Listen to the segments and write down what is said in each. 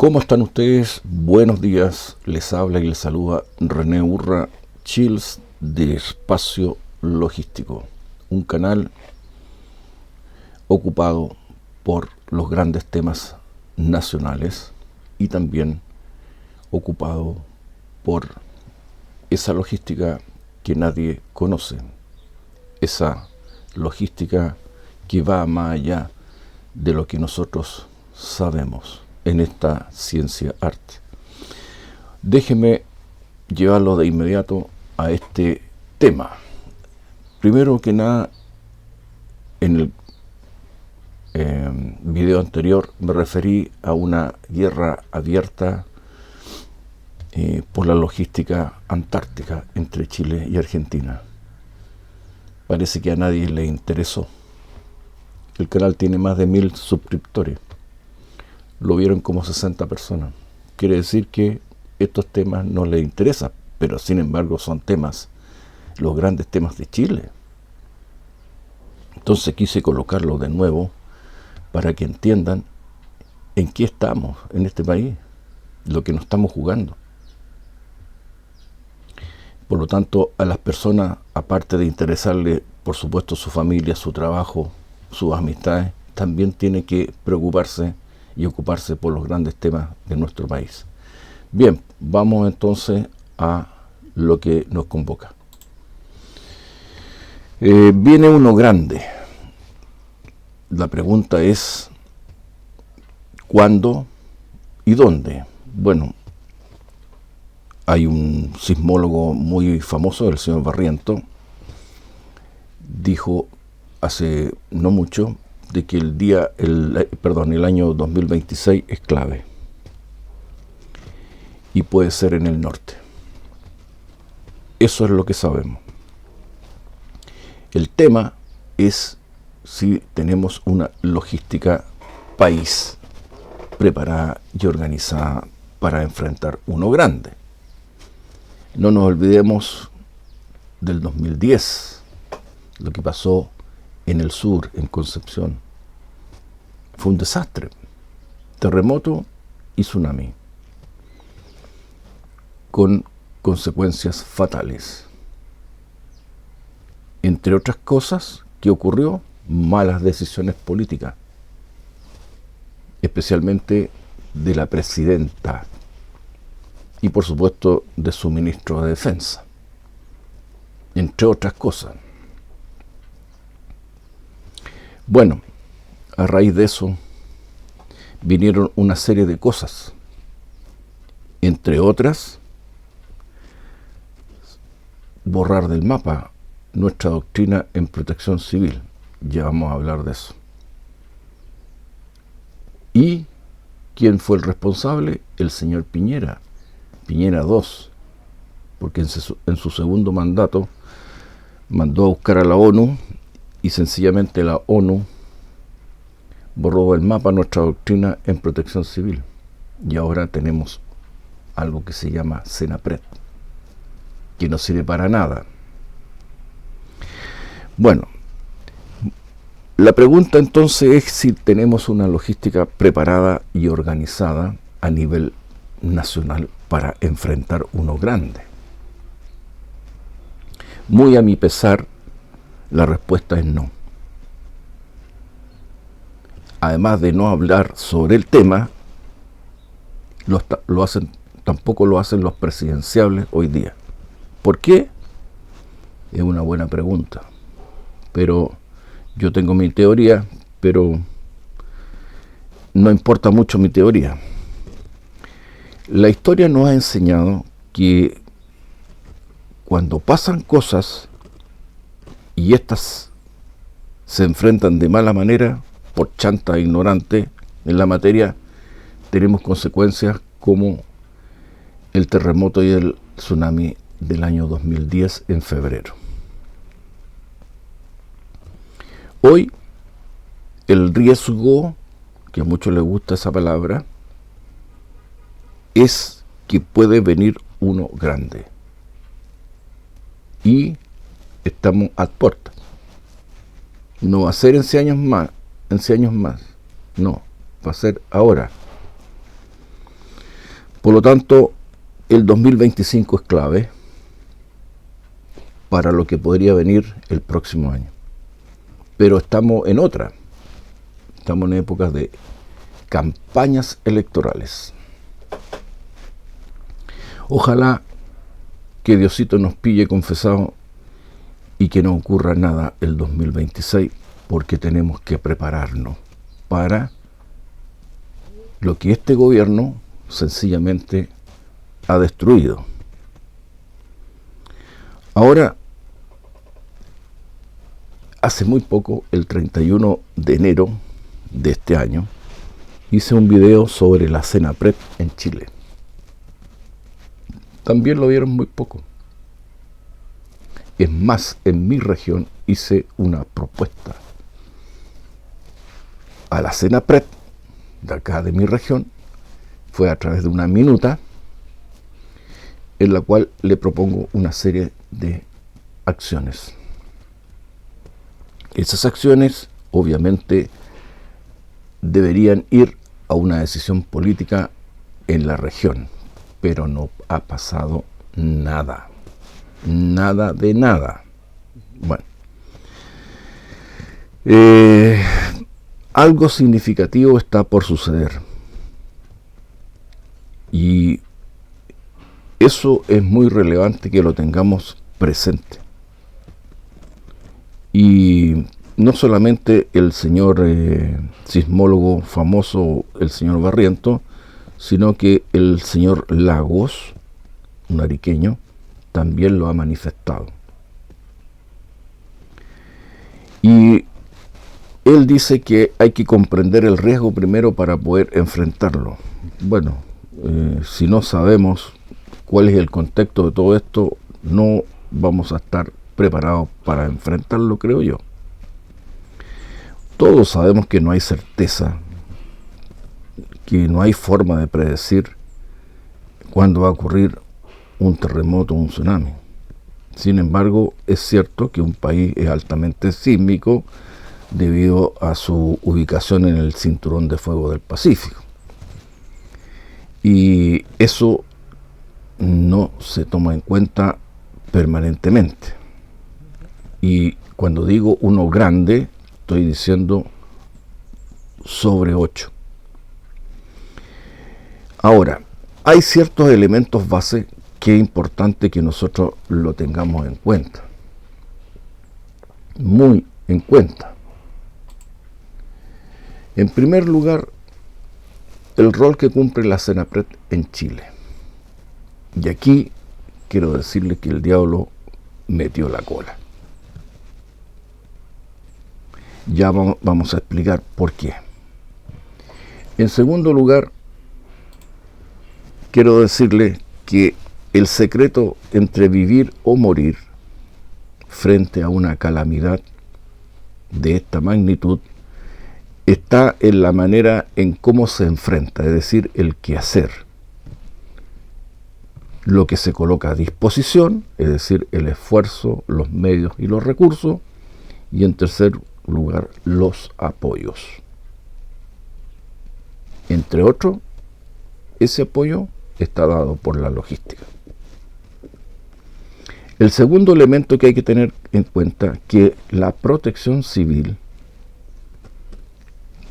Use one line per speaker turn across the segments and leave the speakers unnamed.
¿Cómo están ustedes? Buenos días, les habla y les saluda René Urra Chills de Espacio Logístico, un canal ocupado por los grandes temas nacionales y también ocupado por esa logística que nadie conoce, esa logística que va más allá de lo que nosotros sabemos en esta ciencia arte. Déjeme llevarlo de inmediato a este tema. Primero que nada, en el video anterior me referí a una guerra abierta por la logística antártica entre Chile y Argentina. Parece que a nadie le interesó. El canal tiene más de 1000 suscriptores. Lo vieron como 60 personas. Quiere decir que estos temas no les interesan, pero sin embargo son temas, los grandes temas de Chile. Entonces quise colocarlo de nuevo para que entiendan en qué estamos en este país, lo que nos estamos jugando. Por lo tanto, a las personas, aparte de interesarle, por supuesto, su familia, su trabajo, sus amistades, también tiene que preocuparse y ocuparse por los grandes temas de nuestro país. Bien, vamos entonces a lo que nos convoca. Viene uno grande. La pregunta es ¿cuándo y dónde? Bueno, hay un sismólogo muy famoso, el señor Barriento, dijo hace no mucho de que el año 2026 es clave y puede ser en el norte. Eso es lo que sabemos. El tema es si tenemos una logística país preparada y organizada para enfrentar uno grande. No nos olvidemos del 2010, lo que pasó en el sur, en Concepción. Fue un desastre, terremoto y tsunami, con consecuencias fatales. Entre otras cosas, ¿qué ocurrió? Malas decisiones políticas, especialmente de la presidenta y por supuesto de su ministro de Defensa, entre otras cosas. Bueno, a raíz de eso vinieron una serie de cosas, entre otras, borrar del mapa nuestra doctrina en protección civil. Ya vamos a hablar de eso. ¿Y quién fue el responsable? El señor Piñera, Piñera II, porque en su segundo mandato mandó a buscar a la ONU y sencillamente la ONU borró del mapa nuestra doctrina en protección civil. Y ahora tenemos algo que se llama Senapred, que no sirve para nada. Bueno, la pregunta entonces es si tenemos una logística preparada y organizada a nivel nacional para enfrentar uno grande. Muy a mi pesar, la respuesta es no. Además de no hablar sobre el tema, tampoco lo hacen los presidenciables hoy día. ¿Por qué? Es una buena pregunta. Pero yo tengo mi teoría, pero no importa mucho mi teoría. La historia nos ha enseñado que cuando pasan cosas y estas se enfrentan de mala manera por chanta e ignorante en la materia, tenemos consecuencias como el terremoto y el tsunami del año 2010 en febrero. Hoy el riesgo, que a muchos les gusta esa palabra, es que puede venir uno grande. Y estamos a puertas. No va a ser en 100 años más, no, va a ser ahora. Por lo tanto, el 2025 es clave para lo que podría venir el próximo año. Pero estamos en otra. Estamos en épocas de campañas electorales. Ojalá que Diosito nos pille confesado y que no ocurra nada el 2026, porque tenemos que prepararnos para lo que este gobierno sencillamente ha destruido. Ahora, hace muy poco, el 31 de enero de este año, hice un video sobre la Senapred en Chile. También lo vieron muy poco. Es más, en mi región hice una propuesta a la Senapred de acá de mi región. Fue a través de una minuta en la cual le propongo una serie de acciones. Esas acciones obviamente deberían ir a una decisión política en la región, pero no ha pasado nada. Nada de nada. Bueno. Algo significativo está por suceder. Y eso es muy relevante que lo tengamos presente. Y no solamente el señor sismólogo famoso, el señor Barriento, sino que el señor Lagos, un ariqueño, también lo ha manifestado. Y él dice que hay que comprender el riesgo primero para poder enfrentarlo. Bueno, si no sabemos cuál es el contexto de todo esto, no vamos a estar preparados para enfrentarlo, creo yo. Todos sabemos que no hay certeza, que no hay forma de predecir cuándo va a ocurrir un terremoto o un tsunami. Sin embargo, es cierto que un país es altamente sísmico debido a su ubicación en el cinturón de fuego del Pacífico. Y eso no se toma en cuenta permanentemente. Y cuando digo uno grande, estoy diciendo sobre 8. Ahora, hay ciertos elementos base que es importante que nosotros lo tengamos en cuenta. Muy en cuenta. En primer lugar, el rol que cumple la Senapred en Chile. Y aquí quiero decirle que el diablo metió la cola. Ya vamos a explicar por qué. En segundo lugar, quiero decirle que el secreto entre vivir o morir frente a una calamidad de esta magnitud está en la manera en cómo se enfrenta, es decir, el quehacer. Lo que se coloca a disposición, es decir, el esfuerzo, los medios y los recursos. Y en tercer lugar, los apoyos. Entre otros, ese apoyo está dado por la logística. El segundo elemento que hay que tener en cuenta, que la protección civil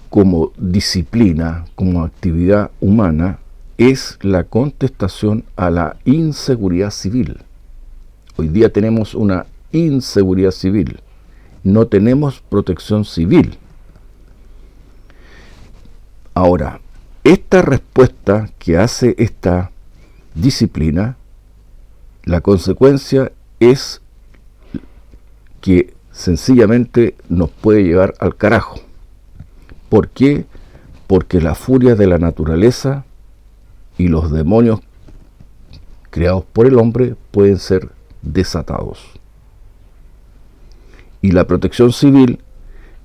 como disciplina, como actividad humana, es la contestación a la inseguridad civil. Hoy día tenemos una inseguridad civil, no tenemos protección civil. Ahora, esta respuesta que hace esta disciplina, la consecuencia es que sencillamente nos puede llevar al carajo. ¿Por qué? Porque la furia de la naturaleza y los demonios creados por el hombre pueden ser desatados. Y la protección civil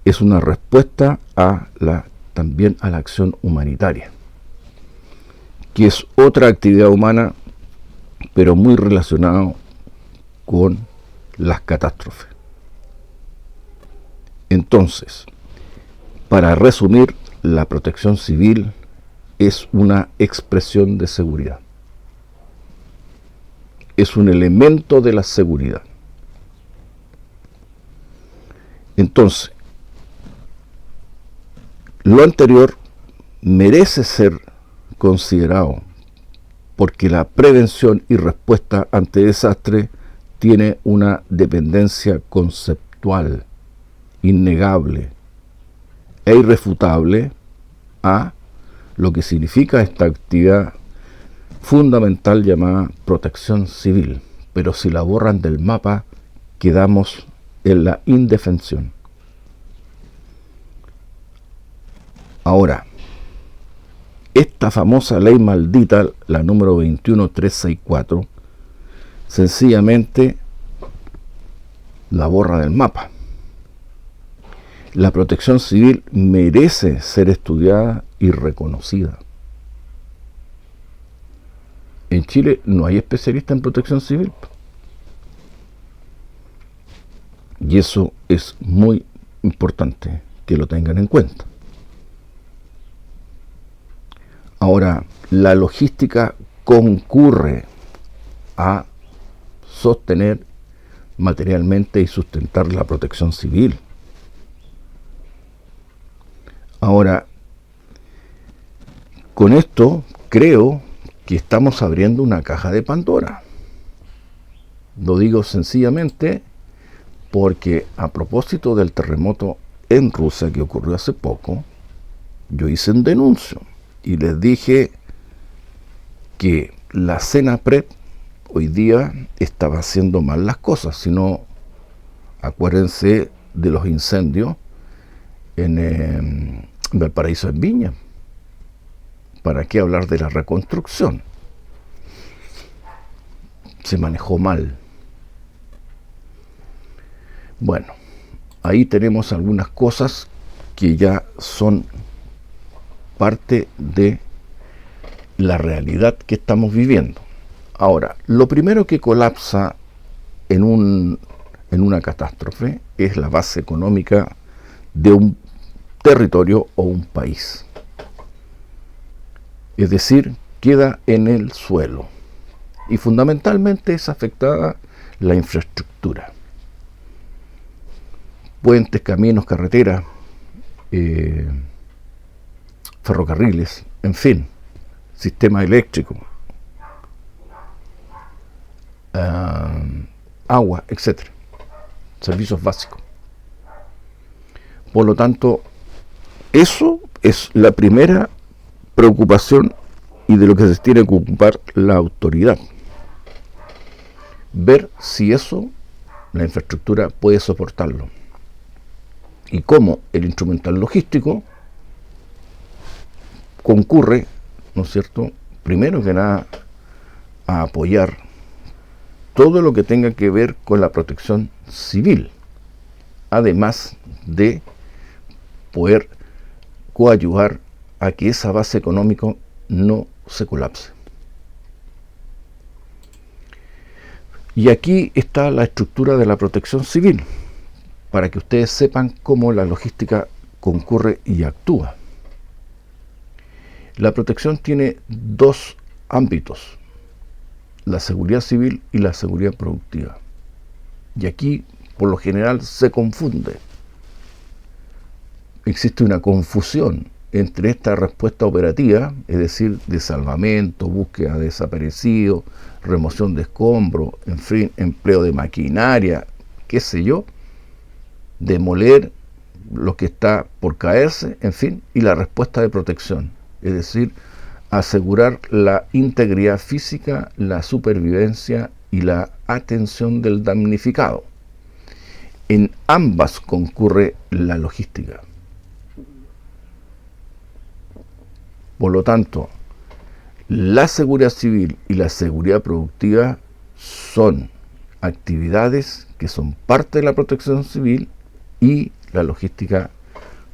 es una respuesta también a la acción humanitaria, que es otra actividad humana, pero muy relacionada con las catástrofes. Entonces, para resumir, la protección civil es una expresión de seguridad. Es un elemento de la seguridad. Entonces, lo anterior merece ser considerado porque la prevención y respuesta ante desastres tiene una dependencia conceptual, innegable e irrefutable a lo que significa esta actividad fundamental llamada protección civil. Pero si la borran del mapa, quedamos en la indefensión. Ahora, esta famosa ley maldita, la número 21364, sencillamente la borra del mapa. La protección civil merece ser estudiada y reconocida. En Chile no hay especialistas en protección civil. Y eso es muy importante que lo tengan en cuenta. Ahora, la logística concurre a sostener materialmente y sustentar la protección civil. Ahora, con esto creo que estamos abriendo una caja de Pandora. Lo digo sencillamente porque a propósito del terremoto en Rusia que ocurrió hace poco, yo hice un denuncio y les dije que la CENAPRED hoy día estaba haciendo mal las cosas. Si no, acuérdense de los incendios en Valparaíso, en Viña. ¿Para qué hablar de la reconstrucción? Se manejó mal. Bueno, ahí tenemos algunas cosas que ya son parte de la realidad que estamos viviendo. Ahora, lo primero que colapsa en una catástrofe es la base económica de un territorio o un país. Es decir, queda en el suelo. Y fundamentalmente es afectada la infraestructura. Puentes, caminos, carreteras, ferrocarriles, en fin, sistema eléctrico, agua, etc. Servicios básicos. Por lo tanto, eso es la primera preocupación y de lo que se tiene que ocupar la autoridad. Ver si eso, la infraestructura, puede soportarlo. Y cómo el instrumental logístico concurre, ¿no es cierto?, primero que nada, a apoyar todo lo que tenga que ver con la protección civil, además de poder coadyuvar a que esa base económica no se colapse. Y aquí está la estructura de la protección civil, para que ustedes sepan cómo la logística concurre y actúa. La protección tiene dos ámbitos: la seguridad civil y la seguridad productiva. Y aquí, por lo general, se confunde. Existe una confusión entre esta respuesta operativa, es decir, de salvamento, búsqueda de desaparecidos, remoción de escombros, en fin, empleo de maquinaria, qué sé yo, demoler lo que está por caerse, en fin, y la respuesta de protección, es decir, asegurar la integridad física, la supervivencia y la atención del damnificado. En ambas concurre la logística. Por lo tanto, la seguridad civil y la seguridad productiva son actividades que son parte de la protección civil, y la logística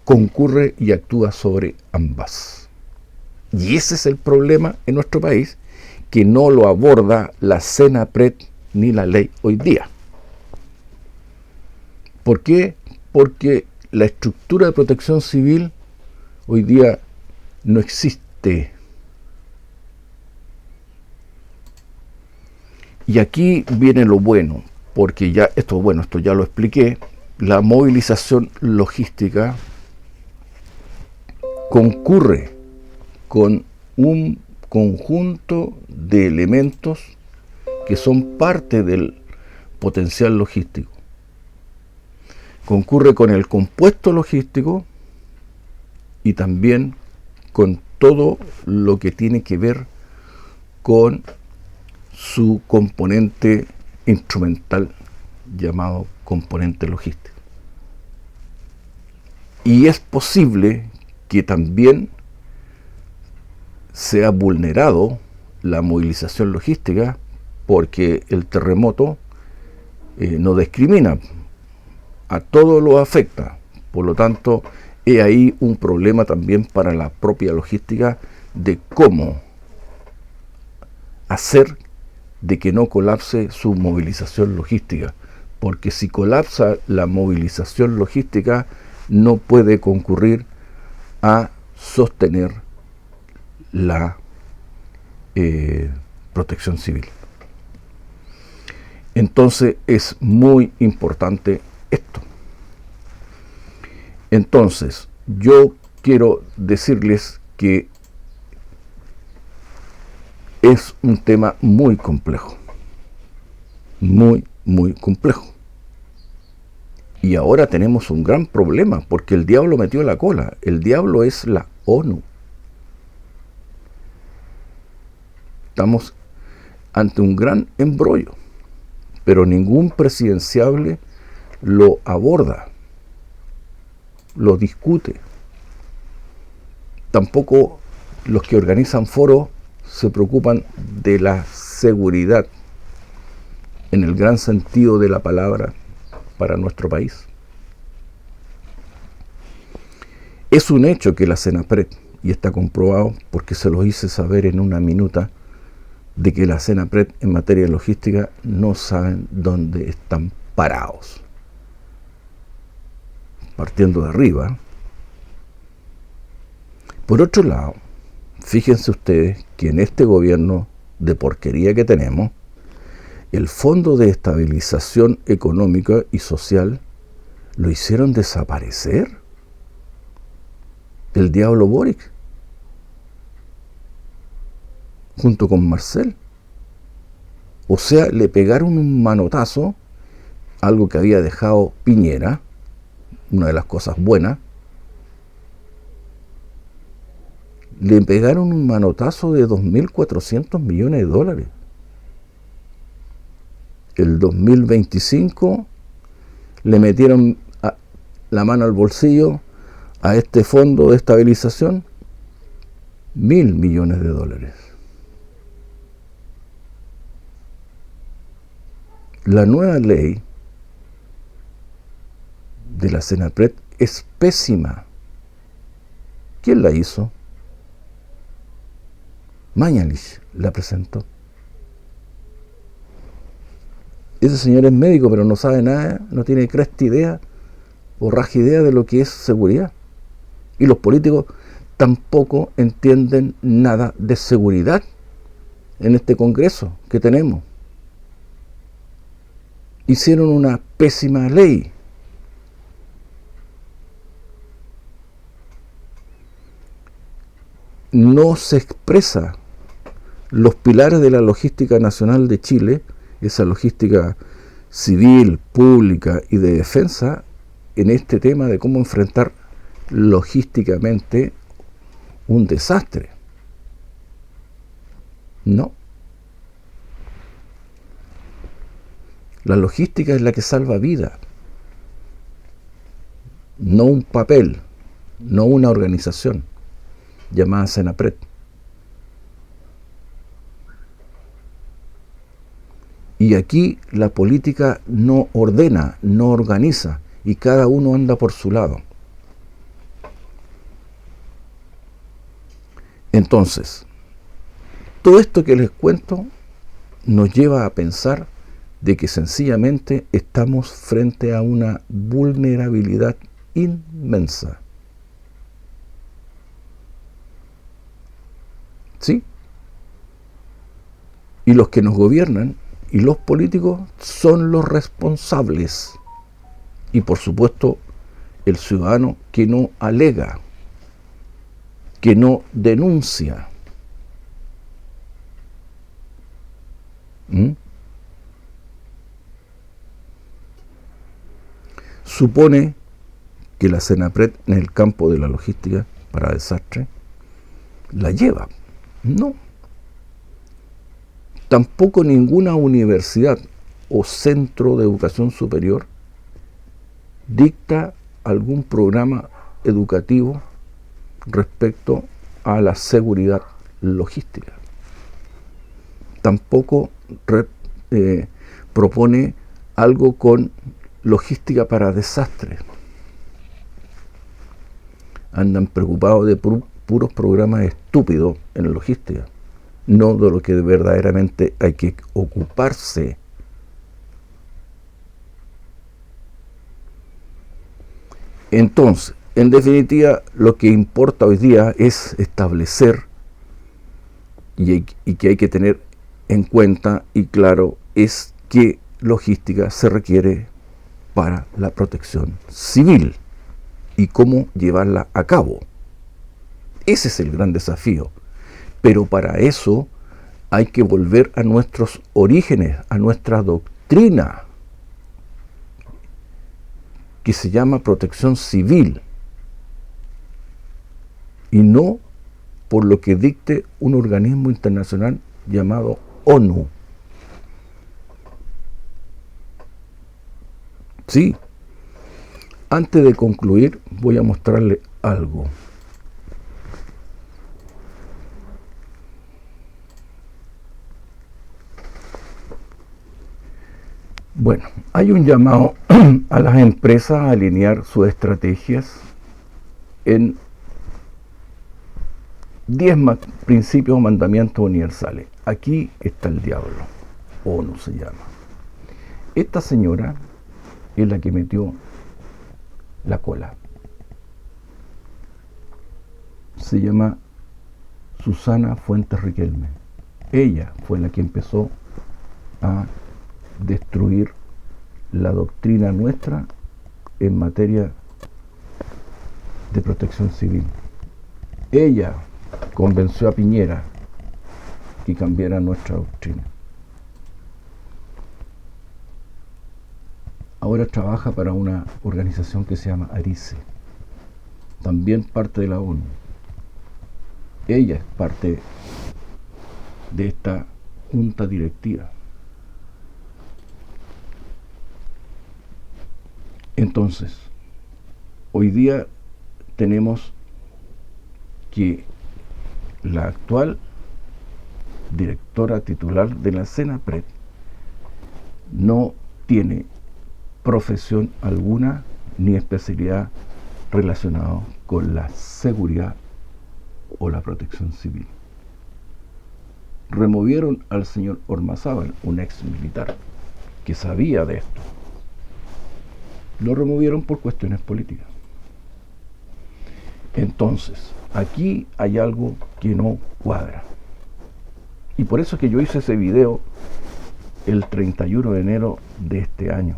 concurre y actúa sobre ambas. Y ese es el problema en nuestro país, que no lo aborda la CENAPRED ni la ley hoy día. ¿Por qué? Porque la estructura de protección civil hoy día no existe. esté. Y aquí viene lo bueno, porque ya esto ya lo expliqué. La movilización logística concurre con un conjunto de elementos que son parte del potencial logístico. Concurre con el compuesto logístico y también con todo lo que tiene que ver con su componente instrumental llamado componente logístico. Y es posible que también sea vulnerado la movilización logística porque el terremoto no discrimina, a todo lo afecta. Por lo tanto, hay ahí un problema también para la propia logística de cómo hacer de que no colapse su movilización logística, porque si colapsa la movilización logística no puede concurrir a sostener la protección civil. Entonces es muy importante esto. Entonces yo quiero decirles que es un tema muy complejo, muy complejo. Y ahora tenemos un gran problema porque el diablo metió la cola. El diablo es la ONU. Estamos ante un gran embrollo, pero ningún presidenciable lo aborda, lo discute. Tampoco los que organizan foros se preocupan de la seguridad en el gran sentido de la palabra para nuestro país. Es un hecho que la Senapred, y está comprobado porque se lo hice saber en una minuta, de que la Senapred en materia de logística no saben dónde están parados. Partiendo de arriba. Por otro lado, fíjense ustedes que en este gobierno de porquería que tenemos, el Fondo de Estabilización Económica y Social lo hicieron desaparecer. El diablo Boric, junto con Marcel. O sea, le pegaron un manotazo, algo que había dejado Piñera, una de las cosas buenas. Le pegaron un manotazo de 2.400 millones de dólares. El 2025 le metieron la mano al bolsillo a este fondo de estabilización 1.000 millones de dólares. La nueva ley de la Senapred es pésima. ¿Quién la hizo? Mañalich la presentó. Ese señor es médico, pero no sabe nada, no tiene cresta idea o raja idea de lo que es seguridad. Y los políticos tampoco entienden nada de seguridad en este Congreso que tenemos. Hicieron una pésima ley. No se expresa los pilares de la logística nacional de Chile, esa logística civil, pública y de defensa, en este tema de cómo enfrentar logísticamente un desastre. No. La logística es la que salva vidas, no un papel, no una organización llamada Senapred. Y aquí la política no ordena, no organiza, y cada uno anda por su lado. Entonces, todo esto que les cuento nos lleva a pensar de que sencillamente estamos frente a una vulnerabilidad inmensa. ¿Sí? Y los que nos gobiernan y los políticos son los responsables. Y por supuesto, el ciudadano que no alega, que no denuncia. ¿Mm? Supone que la Senapred en el campo de la logística para desastre la lleva. No. Tampoco ninguna universidad o centro de educación superior dicta algún programa educativo respecto a la seguridad logística. Tampoco propone algo con logística para desastres. Andan preocupados de puros programas estúpidos en logística, no de lo que verdaderamente hay que ocuparse. Entonces, en definitiva, lo que importa hoy día es establecer y que hay que tener en cuenta y claro es qué logística se requiere para la protección civil y cómo llevarla a cabo. Ese es el gran desafío. Pero para eso hay que volver a nuestros orígenes, a nuestra doctrina, que se llama protección civil, y no por lo que dicte un organismo internacional llamado ONU. Sí. Antes de concluir, voy a mostrarle algo. Bueno, hay un llamado a las empresas a alinear sus estrategias en 10 principios o mandamientos universales. Aquí está el diablo, ONU se llama. Esta señora es la que metió la cola. Se llama Susana Fuentes Riquelme. Ella fue la que empezó a destruir la doctrina nuestra en materia de protección civil. Ella convenció a Piñera que cambiara nuestra doctrina. Ahora trabaja para una organización que se llama ARICE, también parte de la ONU. Ella es parte de esta junta directiva. Entonces, hoy día tenemos que la actual directora titular de la Senapred no tiene profesión alguna ni especialidad relacionada con la seguridad o la protección civil. Removieron al señor Ormazábal, un ex militar que sabía de esto. Lo removieron por cuestiones políticas. Entonces, aquí hay algo que no cuadra. Y por eso es que yo hice ese video el 31 de enero de este año.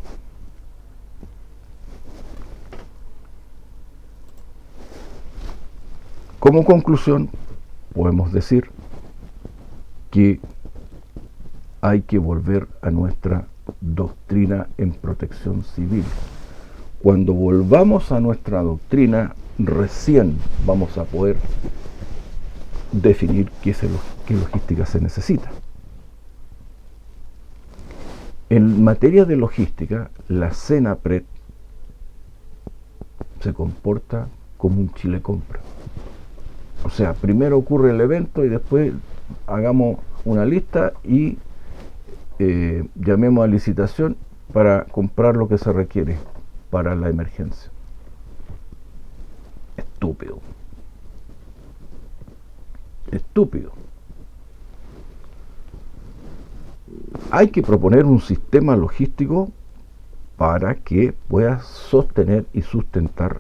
Como conclusión, podemos decir que hay que volver a nuestra doctrina en protección civil. Cuando volvamos a nuestra doctrina, recién vamos a poder definir qué logística se necesita. En materia de logística, la Senapred se comporta como un Chile compra. O sea, primero ocurre el evento y después hagamos una lista y llamemos a licitación para comprar lo que se requiere para la emergencia. Estúpido. Estúpido. Hay que proponer un sistema logístico para que pueda sostener y sustentar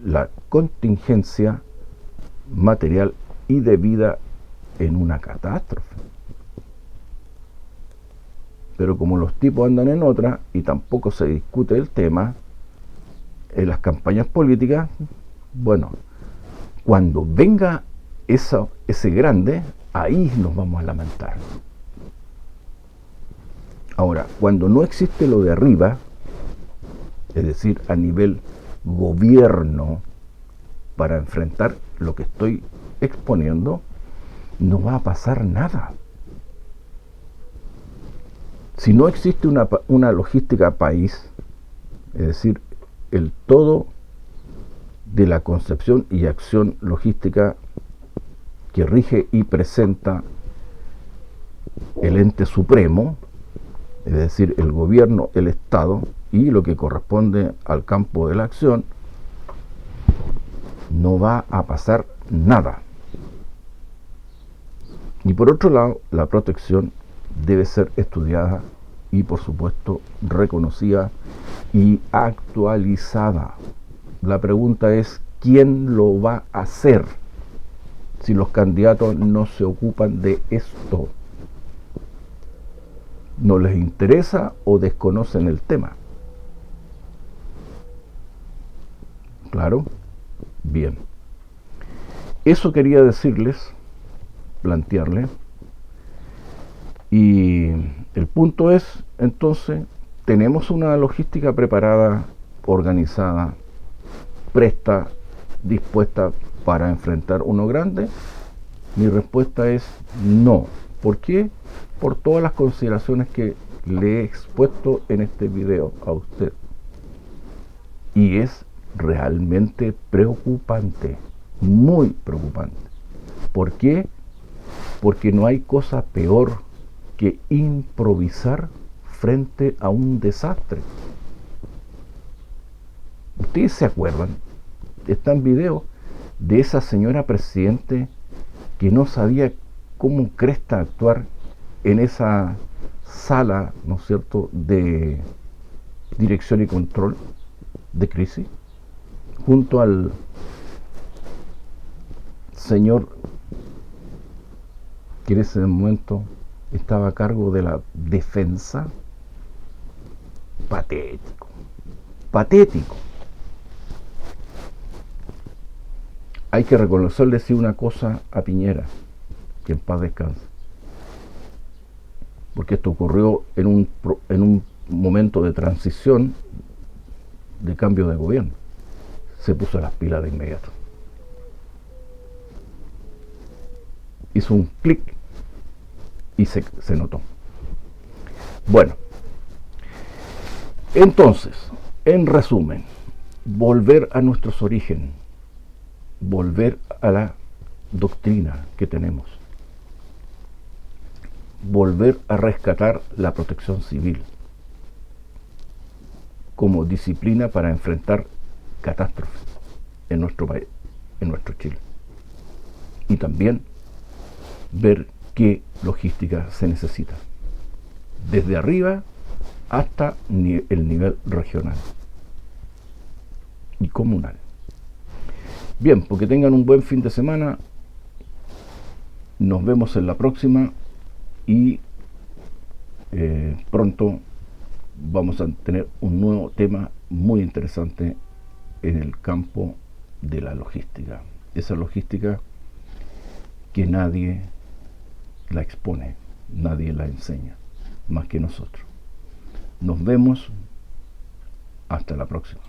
la contingencia material y de vida en una catástrofe. Pero como los tipos andan en otra y tampoco se discute el tema en las campañas políticas, bueno, cuando venga ese grande, ahí nos vamos a lamentar. Ahora, cuando no existe lo de arriba, es decir, a nivel gobierno, para enfrentar lo que estoy exponiendo, no va a pasar nada. Si no existe una logística país, es decir, el todo de la concepción y acción logística que rige y presenta el ente supremo, es decir, el gobierno, el Estado, y lo que corresponde al campo de la acción, no va a pasar nada. Y por otro lado, la protección debe ser estudiada y, por supuesto, reconocida y actualizada. La pregunta es, ¿quién lo va a hacer si los candidatos no se ocupan de esto? ¿No les interesa o desconocen el tema? Claro, bien. Eso quería decirles, plantearles. Y el punto es, entonces, ¿tenemos una logística preparada, organizada, presta, dispuesta para enfrentar uno grande? Mi respuesta es no. ¿Por qué? Por todas las consideraciones que le he expuesto en este video a usted. Y es realmente preocupante, muy preocupante. ¿Por qué? Porque no hay cosa peor que improvisar frente a un desastre. ¿Ustedes se acuerdan? Está en video de esa señora presidente que no sabía cómo cresta actuar en esa sala, ¿no es cierto?, de dirección y control de crisis, junto al señor que en ese momento estaba a cargo de la defensa. Patético, patético. Hay que reconocerle sí una cosa a Piñera, que en paz descanse, porque esto ocurrió en un momento de transición, de cambio de gobierno. Se puso las pilas de inmediato. Hizo un clic y se notó. Bueno, entonces, en resumen, volver a nuestros orígenes, volver a la doctrina que tenemos, volver a rescatar la protección civil como disciplina para enfrentar catástrofes en nuestro país, en nuestro Chile, y también ver qué logística se necesita, desde arriba hasta el nivel regional y comunal. Bien, porque tengan un buen fin de semana. Nos vemos en la próxima y pronto vamos a tener un nuevo tema muy interesante en el campo de la logística. Esa logística que nadie la expone, nadie la enseña, más que nosotros. Nos vemos, hasta la próxima.